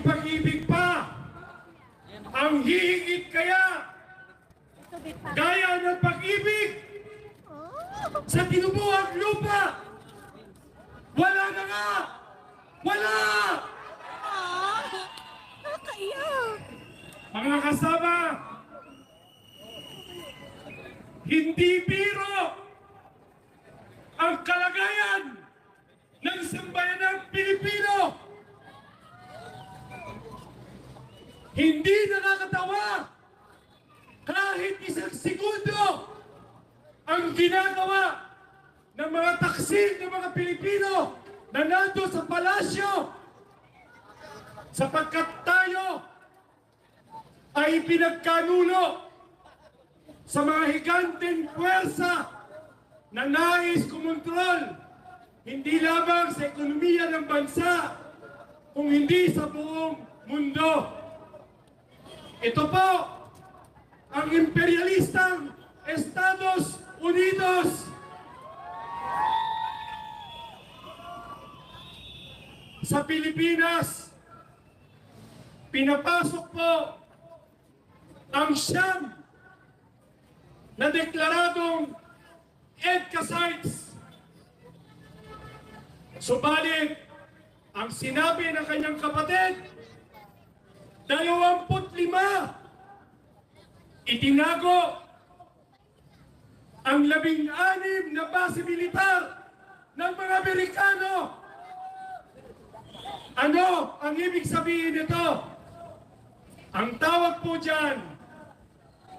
pag-ibig pa ang hihigit kaya gaya ng pag-ibig sa tinubuhang lupa. Wala na nga! Wala! Nakaiyak. Mga kasama, hindi biro ang kalagayan ng sambayanang Pilipino. Hindi nakakatawa kahit isang segundo ang ginagawa ng mga taksil ng mga Pilipino na nando sa palasyo sapagkat tayo ay pinagkanulo sa mga higanteng puwersa na nais kumontrol hindi lamang sa ekonomiya ng bansa kung hindi sa buong mundo. Ito po ang imperialistang Estados Unidos. Sa Pilipinas, pinapasok po ang siyam na deklaradong EDCA sites. Subalit, ang sinabi ng kanyang kapatid, 25 itinago ang 16 na base militar ng mga Amerikano. Ano ang ibig sabihin nito? Ang tawag po dyan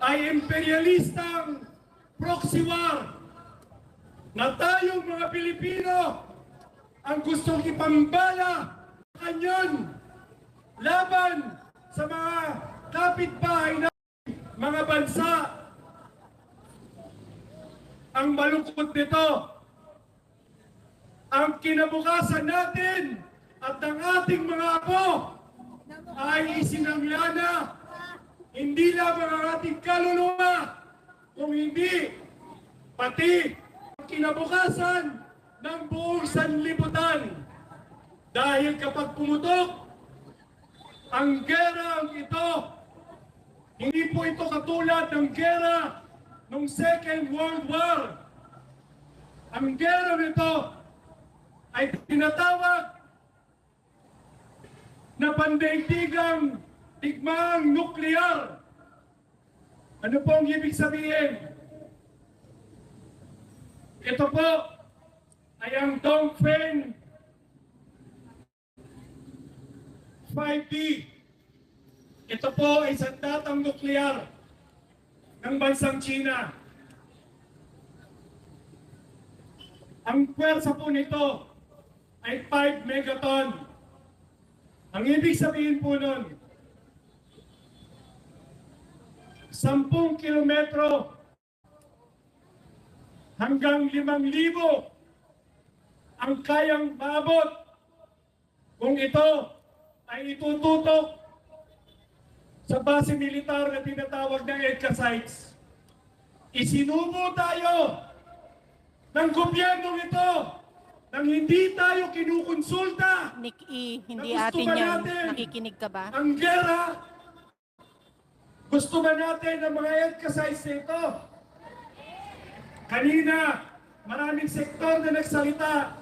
ay imperialistang proxy war na tayong mga Pilipino ang gustong ipambala kanyon laban sa mga kapitbahay na mga bansa. Ang malungkot nito, ang kinabukasan natin at ng ating mga apo ay isinanglana hindi lamang ang ating kaluluwa, kung hindi pati ang kinabukasan ng buong sanlibutan. Dahil kapag pumutok ang gerang ito, hindi po ito katulad ng gera ng Second World War. Ang gera nito ay tinatawag na pandaigdigang digmaang nuklear. Ano po ang ibig sabihin? Ito po ay ang Dongfeng 5B. Ito po ay sandatang nuklear ng bansang China. Ang pwersa po nito ay 5 megaton. Ang ibig sabihin po nun, 10 kilometro hanggang 5,000 ang kayang maabot kung ito ay itututok sa base militar na tinatawag na EDCA sites. Isinubo tayo ng gobyernong ito nang hindi tayo kinukonsulta. Nick E., hindi atin yan. Nakikinig ka ba? Ang gera, gusto ba natin ang mga EDCA sites nito? Kanina, maraming sektor na nagsalita.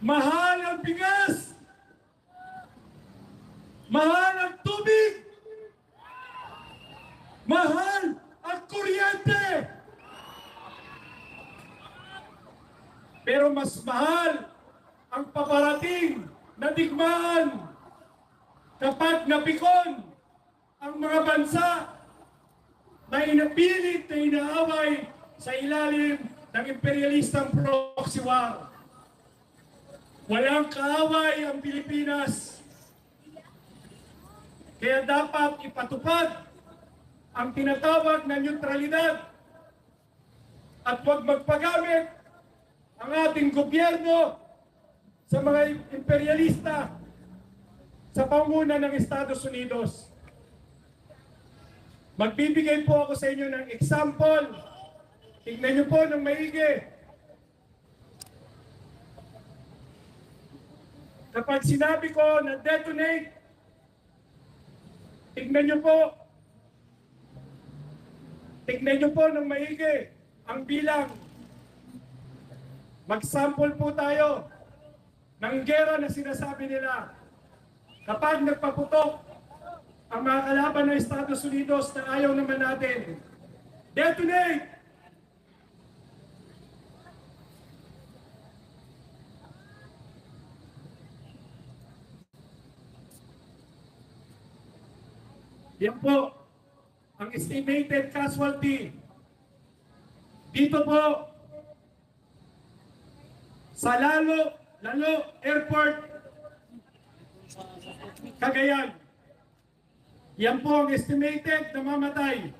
Mahal ang bigas! Mahal ang tubig! Mahal ang kuryente! Pero mas mahal ang paparating na digmaan kapag napikon ang mga bansa na inapilit na inaaway sa ilalim ng imperialistang proxy war. Walang kaaway ang Pilipinas. Kaya dapat ipatupad ang tinatawag na neutralidad at huwag magpagamit ang ating gobyerno sa mga imperialista sa panguna ng Estados Unidos. Magbibigay po ako sa inyo ng example. Tignan niyo po ng maigi. Kapag sinabi ko na detonate, tignan nyo po ng maigi ang bilang. Mag-sample po tayo ng gera na sinasabi nila. Kapag nagpaputok ang mga kalaban ng Estados Unidos na ayaw naman natin, detonate! Yan po ang estimated casualty. Dito po sa Lalo Airport, Cagayan. Yan po ang estimated na mamatay.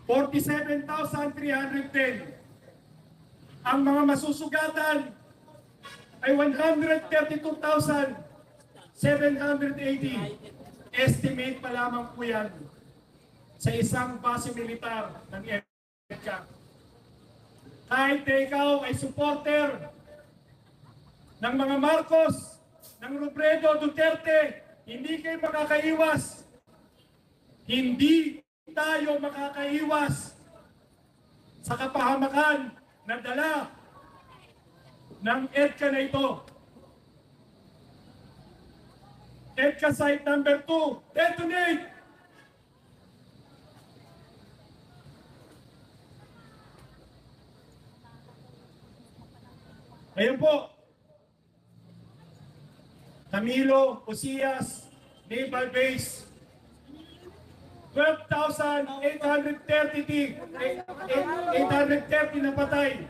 47,310. Ang mga masusugatan ay 132,780. Estimate pa lamang po yan sa isang base militar ng EDCA. Kahit ikaw ay supporter ng mga Marcos, ng Robredo, Duterte, hindi kayo makakaiwas. Hindi tayo makakaiwas sa kapahamakan na dala ng EDCA na ito. EDCA site number 2, detonate! Ayan po. Camilo, Osias, Naval Base. 12,830 na patay.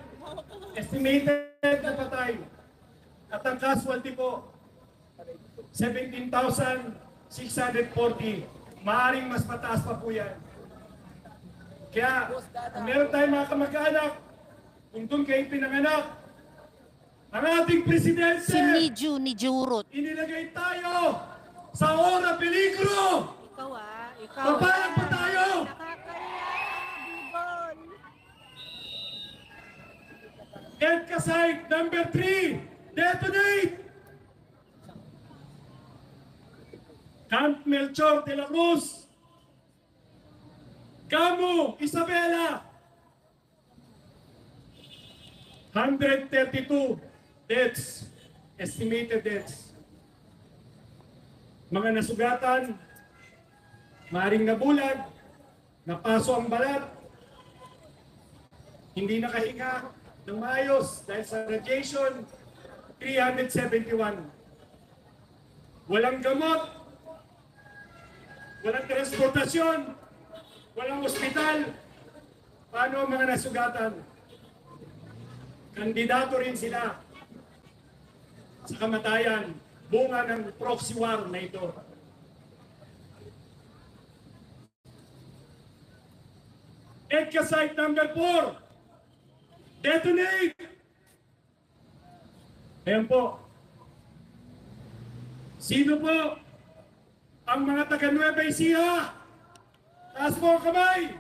Estimated na patay. At ang casualty po, 17,640. Maaring mas mataas pa po yan. Kaya, kung meron tayong mga kamag-anak, kung doon kayo pinanganak, ang ating presidente, Si Niju Rut. inilagay tayo sa ora peligro. Ikaw Papayag pa tayo. Nakakaya, Bugol. EDCA site number 3, detonate! Camp Melchor de la Cruz, Camu, Isabela, 132 deaths, estimated deaths. Mga nasugatan, maring nabulag, napaso ang balat, hindi nakahinga ng maayos dahil sa radiation, 371. Walang gamot, walang transportasyon, walang ospital. Paano ang mga nasugatan? Kandidato rin sila sa kamatayan, bunga ng proxy war na ito. EDCA site number 4, detonate! Ayan po. Sino po ang mga taga Nueva Ecija? Taas po ang kamay!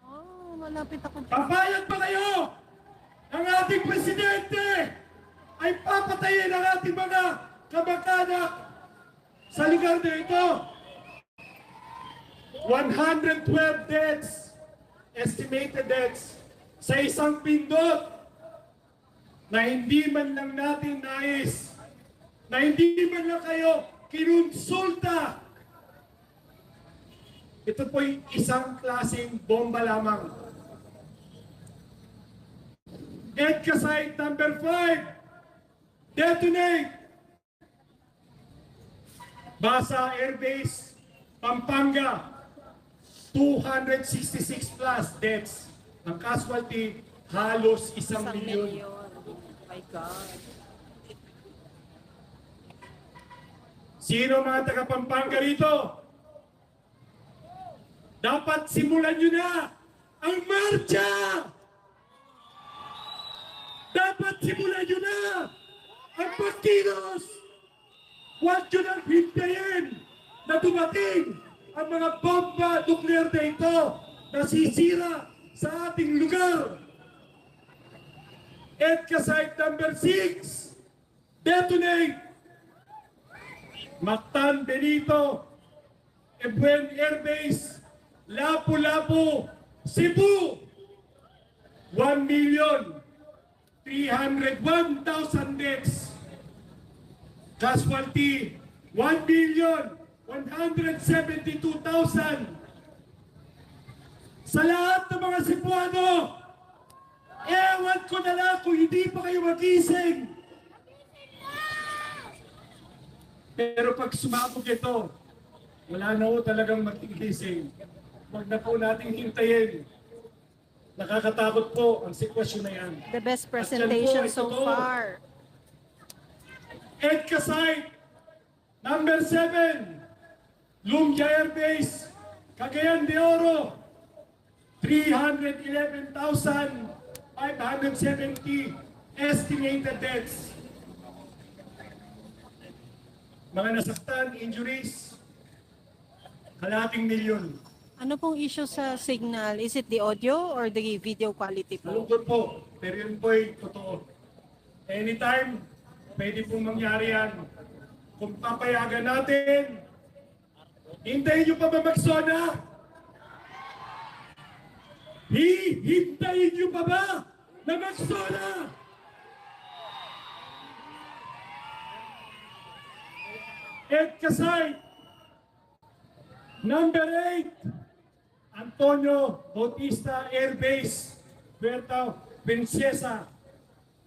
Oh, malapit ako. Papayag ba kayo? Ang ating presidente ay papatayin ang ating mga kamag-anak sa lugar na ito. 112 deaths, estimated deaths, sa isang pindot na hindi man lang natin nais, na hindi man lang kayo kinonsulta. Ito po'y isang klaseng bomba lamang. EDCA site number 5, detonate! Basa Air Base, Pampanga, 266 plus deaths. Ang casualty, halos 1,000,000. Oh my God. Sino mga taga Pampanga rito? Dapat simulan nyo na ang marcha! Dapat simulan nyo na ang pagkilos! Huwag nyo nang hintayin na dumating ang mga bomba nuklear na ito na sisira sa ating lugar. EDCA site number 6, detonate! Mactan, Benito, Ebuen Air Base, Lapu-Lapu, Cebu, 1,301,000 deaths. Casualty, 1,172,000. Sa lahat ng mga Cebuano, ewan ko na lang kung hindi pa kayo magising. Pero pag sumabog ito, wala na ho talagang magigising. Huwag na po nating hintayin. Nakakatakot po ang sitwasyon na yan. The best At yan presentation po, so ito po. far. EDCA site, number 7, Lumia Air Base, Cagayan de Oro, 311,570 estimated deaths. Mga nasaktan, injuries, kalahating milyon. Ano pong issue sa signal? Is it the audio or the video quality po? Malungkot po, pero yun po ay totoo. Anytime, pwede pong mangyari yan. Kung papayagan natin, hintayin nyo pa ba magsona? Hintayin nyo pa ba na magsona? EDCA site, number 8, Antonio Bautista Air Base, Puerto Princesa.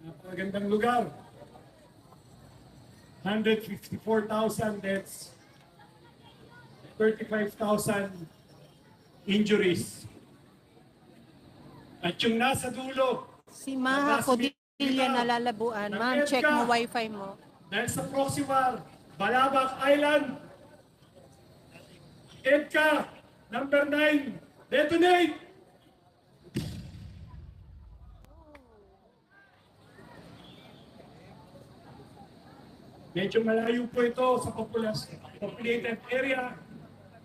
Napakagandang lugar. 154,000 deaths, 35,000 injuries. At yung nasa dulo, Si Maha Nabas- Codilla nalalabuan. ng Ma'am, check EDCA. mo wifi mo. dahil sa proxy war, Balabac Island, EDCA, number 9, detonate! Medyo malayo po ito sa populated area,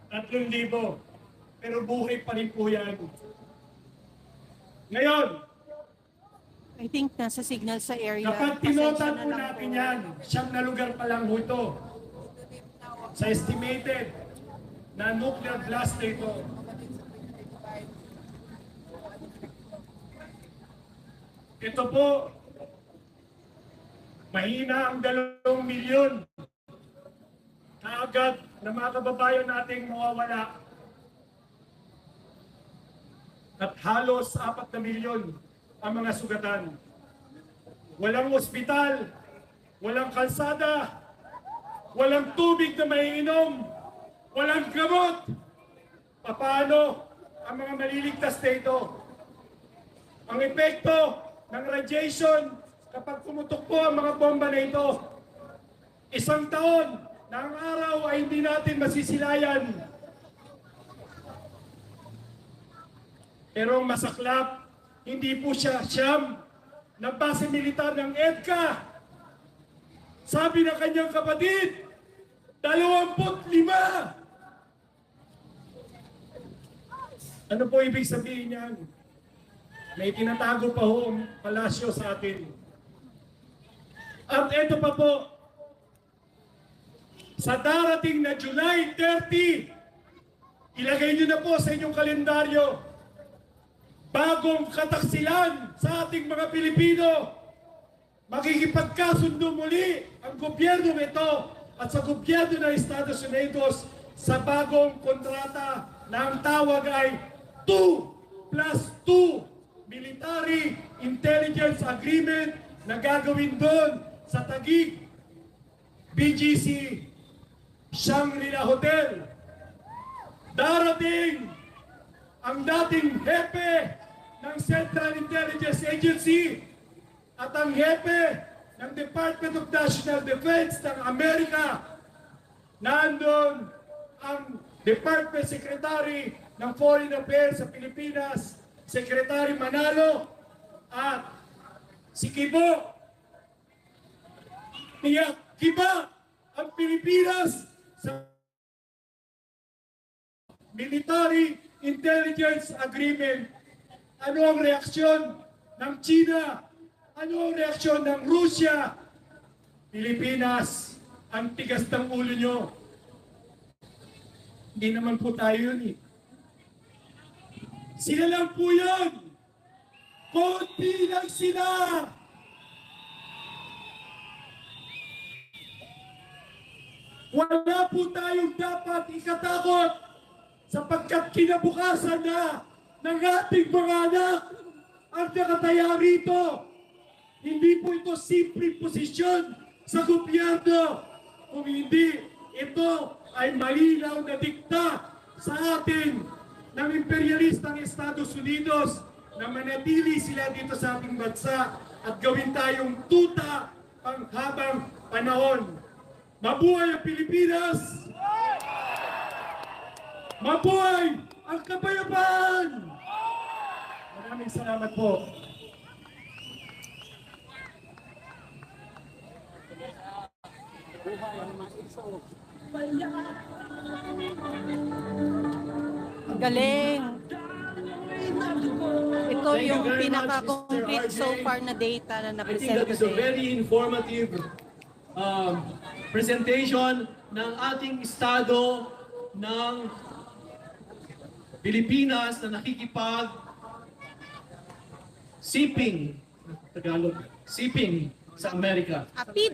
3,000. Pero buhay pa rin po yan. Ngayon, I think nasa signal sa area. kapag Pasensya tinotal na po lang natin po. yan, 9 lugar pa lang po ito sa estimated na nuclear blast na ito. Ito po, mahina ang 2 milyon na agad na mga kababayan nating mawawala. At halos 4 na milyon ang mga sugatan. Walang ospital, walang kalsada, walang tubig na maiinom, walang gamot. Paano ang mga maliligtas na ito? Ang epekto ng radiation kapag pumutok po ang mga bomba na ito, 1 taon na ang araw ay hindi natin masisilayan. Pero ang masaklap, hindi po siya siyam ng base militar ng EDCA. Sabi ng kanyang kapatid, 25! Ano po ibig sabihin niyan? May tinatago pa ho ang palasyo sa atin. At ito pa po, sa darating na July 30, ilagay niyo na po sa inyong kalendaryo, bagong kataksilan sa ating mga Pilipino, makikipagkasundo muli ang gobyerno ito at sa gobyerno ng Estados Unidos sa bagong kontrata na ang tawag ay 2+2 Military Intelligence Agreement na gagawin doon sa Taguig BGC Shangri-La Hotel. Darating ang dating hepe ng Central Intelligence Agency at ang hepe ng Department of National Defense ng Amerika. Nandun ang Department Secretary ng Foreign Affairs sa Pilipinas, Secretary Manalo, at si Kibo. Kiba ang Pilipinas sa Military Intelligence Agreement. Ano ang reaksyon ng China? Ano ang reaksyon ng Russia? Pilipinas Ang tigas ng ulo nyo. Hindi naman po tayo yun eh. Sila lang po yun. Konti lang sila. Wala po tayong dapat ikatakot sapagkat kinabukasan na ng ating mga anak ang nakataya rito. Hindi po ito simpleng posisyon sa gobyerno. Kung hindi, ito ay malinaw na dikta sa atin ng imperialistang Estados Unidos na manatili sila dito sa ating bansa at gawin tayong tuta panghabang panahon. Mabuhay ang Pilipinas! Mabuhay ang kapayapaan! Maraming salamat po. Galing. Ito Thank you yung very much, pinaka-complete Mr. so RJ. far na data na I think na-present that is a today. very informative presentation ng ating estado ng Pilipinas na nakikipag sipping, Tagalog, sipping sa Amerika. Apid.